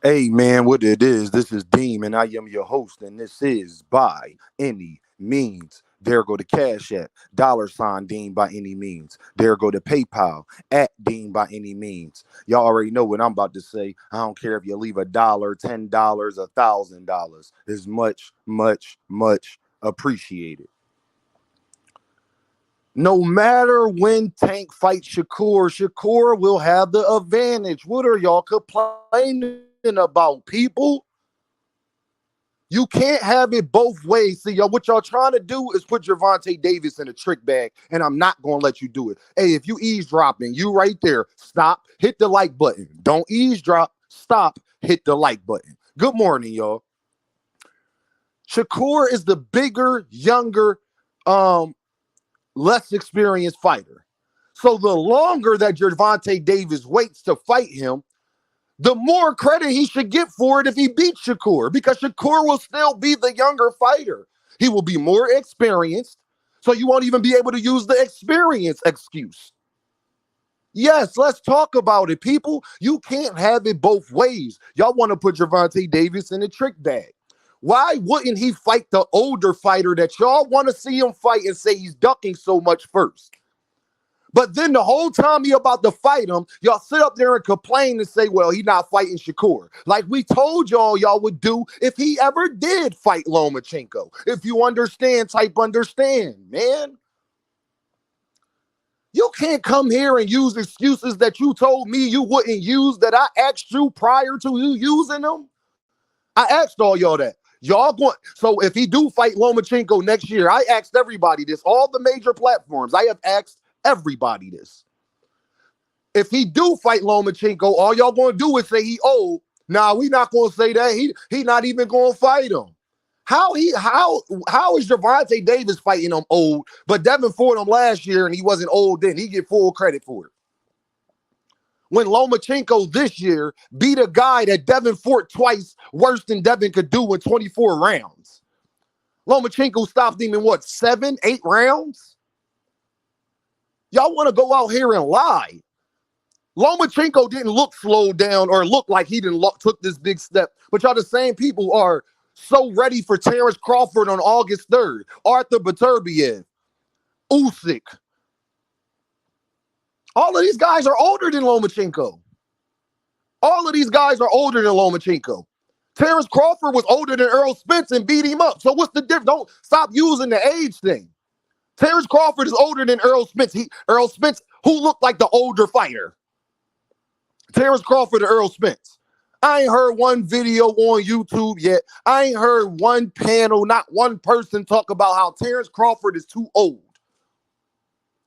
Hey man, what it is, this is Deem and I am your host, and this is By Any Means. There go the Cash App, $ Dean by any means. There go the PayPal at Dean by any means. Y'all already know what I'm about to say. I don't care if you leave $1, $10, $1,000. It's much, much, much appreciated. No matter when Tank fights Shakur, Shakur will have the advantage. What are y'all complaining about, people? You can't have it both ways. See, y'all, what y'all trying to do is put Gervonta Davis in a trick bag, and I'm not going to let you do it. Hey, if you eavesdropping, you right there. Stop, hit the like button. Don't eavesdrop. Stop, hit the like button. Good morning, y'all. Shakur is the bigger, younger, um, less experienced fighter. So the longer that Gervonta Davis waits to fight him, the more credit he should get for it if he beats Shakur, because Shakur will still be the younger fighter. He will be more experienced, so you won't even be able to use the experience excuse. Yes, let's talk about it, people. You can't have it both ways. Y'all want to put Gervonta Davis in a trick bag. Why wouldn't he fight the older fighter that y'all want to see him fight and say he's ducking so much first? But then the whole time he about to fight him, y'all sit up there and complain and say, well, he's not fighting Shakur. Like we told y'all would do if he ever did fight Lomachenko. If you understand, type understand, man. You can't come here and use excuses that you told me you wouldn't use that I asked you prior to you using them. I asked all y'all that. Y'all going, so if he do fight Lomachenko next year, I asked everybody this, all the major platforms. I have asked everybody this. If he do fight Lomachenko, all y'all gonna do is say he old. Nah, we not gonna say that. He not even gonna fight him. How is Gervonta Davis fighting him old, but Devin fought him last year and he wasn't old then? He get full credit for it. When Lomachenko this year beat a guy that Devin fought twice worse than Devin could do in 24 rounds. Lomachenko stopped him in what, 7, 8 rounds? Y'all want to go out here and lie. Lomachenko didn't look slowed down or look like he didn't took this big step. But y'all the same people are so ready for Terrence Crawford on August 3rd, Arthur Beterbiev, Usyk. All of these guys are older than Lomachenko. All of these guys are older than Lomachenko. Terrence Crawford was older than Earl Spence and beat him up. So what's the difference? Don't stop using the age thing. Terrence Crawford is older than Earl Spence. Earl Spence, who looked like the older fighter. Terrence Crawford or Earl Spence. I ain't heard one video on YouTube yet. I ain't heard one panel, not one person talk about how Terrence Crawford is too old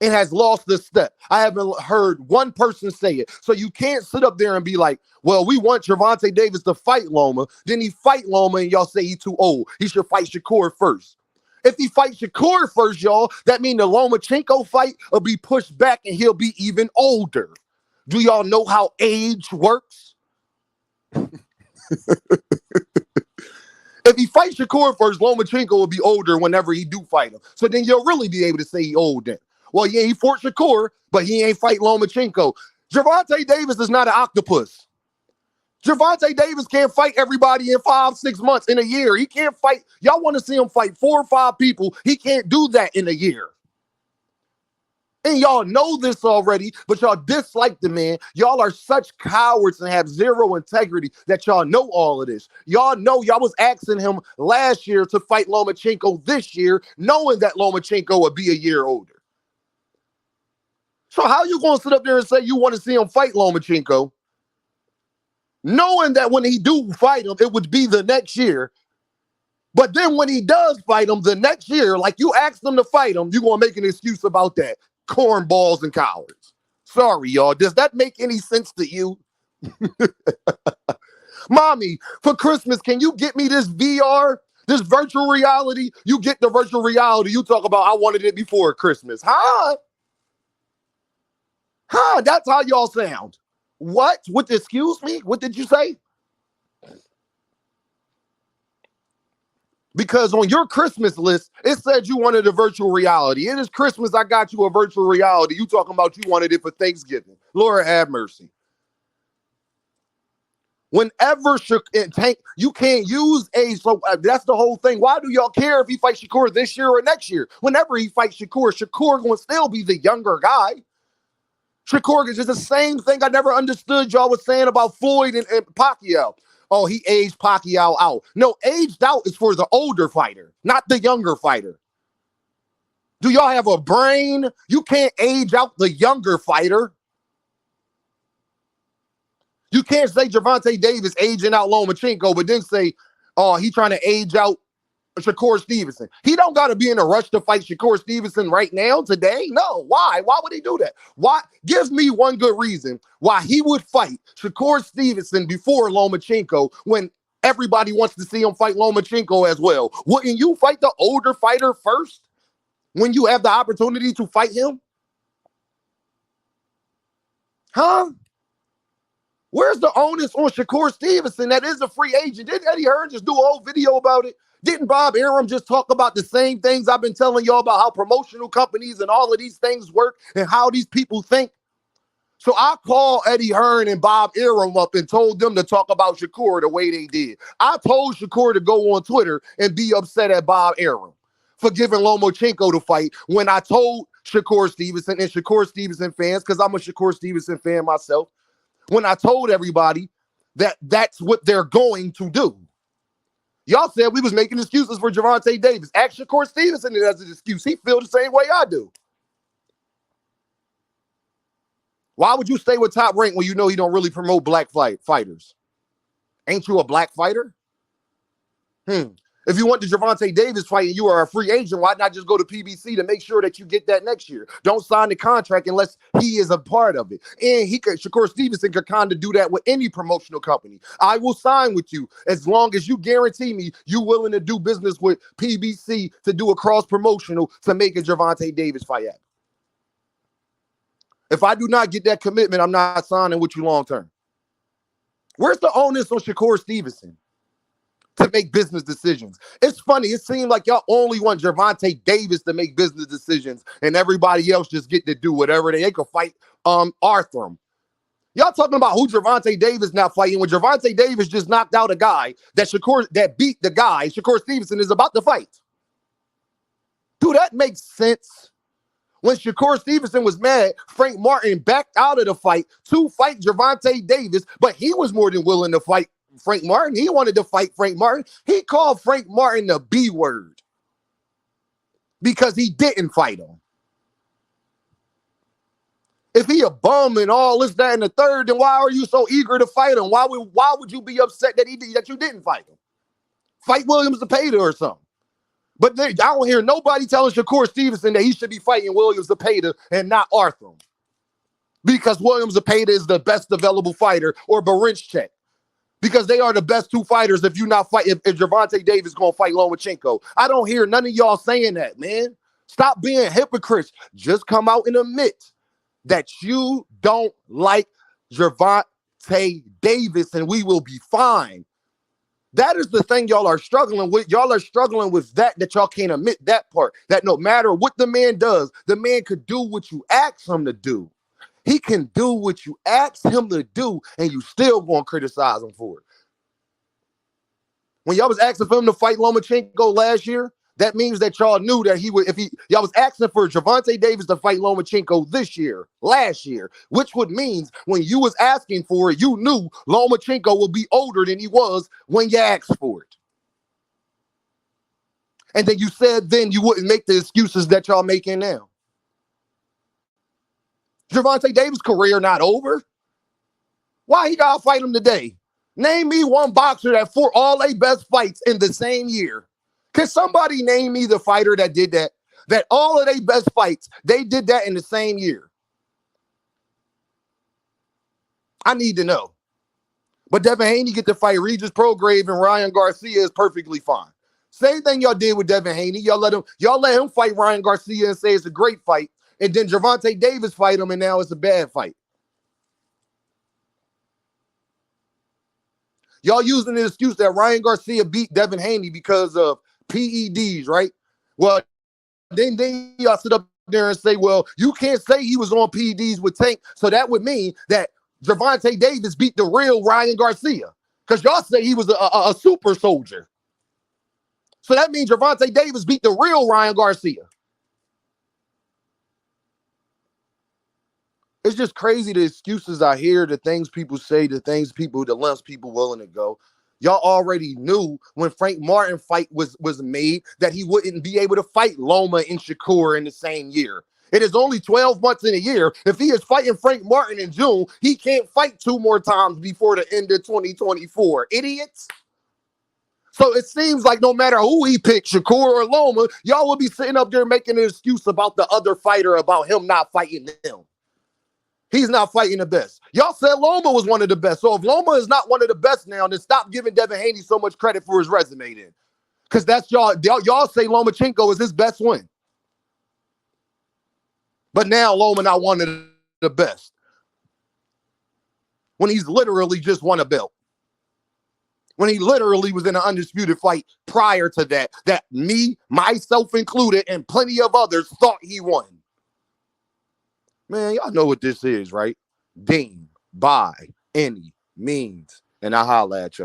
and has lost the step. I haven't heard one person say it. So you can't sit up there and be like, well, we want Gervonta Davis to fight Loma. Then he fight Loma and y'all say he's too old. He should fight Shakur first. If he fights Shakur first, y'all, that means the Lomachenko fight will be pushed back and he'll be even older. Do y'all know how age works? If he fights Shakur first, Lomachenko will be older whenever he do fight him. So then you'll really be able to say he old then. Well, yeah, he fought Shakur, but he ain't fight Lomachenko. Gervonta Davis is not an octopus. Gervonta Davis can't fight everybody in 5-6 months, in a year. He can't fight. Y'all want to see him fight 4 or 5 people. He can't do that in a year. And y'all know this already, but y'all dislike the man. Y'all are such cowards and have zero integrity that y'all know all of this. Y'all know y'all was asking him last year to fight Lomachenko this year, knowing that Lomachenko would be a year older. So how you going to sit up there and say you want to see him fight Lomachenko, knowing that when he do fight him, it would be the next year? But then when he does fight him the next year, like you asked him to fight him, you're going to make an excuse about that. Cornballs and cowards. Sorry, y'all. Does that make any sense to you? Mommy, for Christmas, can you get me this VR, this virtual reality? You get the virtual reality. You talk about, I wanted it before Christmas. Huh? That's how y'all sound. What? Excuse me? What did you say? Because on your Christmas list, it said you wanted a virtual reality. It is Christmas, I got you a virtual reality. You talking about you wanted it for Thanksgiving. Lord have mercy. Whenever Tank, you can't use age. So that's the whole thing. Why do y'all care if he fights Shakur this year or next year? Whenever he fights Shakur going to still be the younger guy. Shakur is just the same thing I never understood y'all was saying about Floyd and Pacquiao. Oh, he aged Pacquiao out. No, aged out is for the older fighter, not the younger fighter. Do y'all have a brain? You can't age out the younger fighter. You can't say Gervonta Davis aging out Lomachenko, but then say, oh, he trying to age out Shakur Stevenson. He don't got to be in a rush to fight Shakur Stevenson right now, today. No, why? Why would he do that? Why? Give me one good reason why he would fight Shakur Stevenson before Lomachenko when everybody wants to see him fight Lomachenko as well. Wouldn't you fight the older fighter first when you have the opportunity to fight him? Huh? Where's the onus on Shakur Stevenson that is a free agent? Didn't Eddie Hearn just do a whole video about it? Didn't Bob Arum just talk about the same things I've been telling y'all about how promotional companies and all of these things work and how these people think? So I called Eddie Hearn and Bob Arum up and told them to talk about Shakur the way they did. I told Shakur to go on Twitter and be upset at Bob Arum for giving Lomachenko the fight when I told Shakur Stevenson and Shakur Stevenson fans, because I'm a Shakur Stevenson fan myself, when I told everybody that that's what they're going to do. Y'all said we was making excuses for Gervonta Davis. Ask Shakur Stevenson as an excuse. He feels the same way I do. Why would you stay with Top Rank when you know he don't really promote black fighters? Ain't you a black fighter? If you want the Gervonta Davis fight and you are a free agent, why not just go to PBC to make sure that you get that next year? Don't sign the contract unless he is a part of it. And Shakur Stevenson could kind of do that with any promotional company. I will sign with you as long as you guarantee me you're willing to do business with PBC to do a cross promotional to make a Gervonta Davis fight happen. If I do not get that commitment, I'm not signing with you long term. Where's the onus on Shakur Stevenson to make business decisions? It's funny. It seems like y'all only want Gervonta Davis to make business decisions and everybody else just get to do whatever they could fight Arthur. Y'all talking about who Gervonta Davis not fighting when Gervonta Davis just knocked out a guy that beat the guy Shakur Stevenson is about to fight. Do that make sense? When Shakur Stevenson was mad, Frank Martin backed out of the fight to fight Gervonta Davis, but he was more than willing to fight Frank Martin. He wanted to fight Frank Martin. He called Frank Martin the B word because he didn't fight him. If he a bum and all this, that, and the third, then why are you so eager to fight him? Why would you be upset that you didn't fight him? Fight Williams Zepeda or something. But I don't hear nobody telling Shakur Stevenson that he should be fighting Williams Zepeda and not Arthur, because Williams Zepeda is the best available fighter, or Barinchek, because they are the best two fighters. If you not fight, if Gervonta Davis gonna fight Lomachenko, I don't hear none of y'all saying that, man. Stop being hypocrites. Just come out and admit that you don't like Gervonta Davis, and we will be fine. That is the thing y'all are struggling with. Y'all are struggling with that y'all can't admit that part. That no matter what the man does, the man could do what you ask him to do. He can do what you ask him to do, and you still gonna criticize him for it. When y'all was asking for him to fight Lomachenko last year, that means that y'all knew that he would, y'all was asking for Gervonta Davis to fight Lomachenko last year, which would mean when you was asking for it, you knew Lomachenko would be older than he was when you asked for it. And then you said then you wouldn't make the excuses that y'all making now. Gervonta Davis' career not over. Why he gotta fight him today? Name me one boxer that fought all their best fights in the same year. Can somebody name me the fighter that did that? That all of their best fights, they did that in the same year. I need to know. But Devinhaney get to fight Regis Prograve and Ryan Garcia is perfectly fine. Same thing y'all did with Devinhaney. Y'all let him fight Ryan Garcia and say it's a great fight. And then Gervonta Davis fight him and now it's a bad fight. Y'all using the excuse that Ryan Garcia beat Devinhaney because of PEDs, right? Well, then y'all sit up there and say, well, you can't say he was on PEDs with Tank, so that would mean that Gervonta Davis beat the real Ryan Garcia. Because y'all say he was a super soldier. So that means Gervonta Davis beat the real Ryan Garcia. It's just crazy the excuses I hear, the things people say, the lengths people willing to go. Y'all already knew when Frank Martin fight was made that he wouldn't be able to fight Loma and Shakur in the same year. It is only 12 months in a year. If he is fighting Frank Martin in June, he can't fight 2 more times before the end of 2024. Idiots. So it seems like no matter who he picked, Shakur or Loma, y'all will be sitting up there making an excuse about the other fighter, about him not fighting him. He's not fighting the best. Y'all said Loma was one of the best. So if Loma is not one of the best now, then stop giving Devinhaney so much credit for his resume then. Because that's y'all say Lomachenko is his best win. But now Loma not one of the best. When he's literally just won a belt. When he literally was in an undisputed fight prior to that me, myself included, and plenty of others thought he won. Man, y'all know what this is, right? Deem by any means. And I holla at y'all.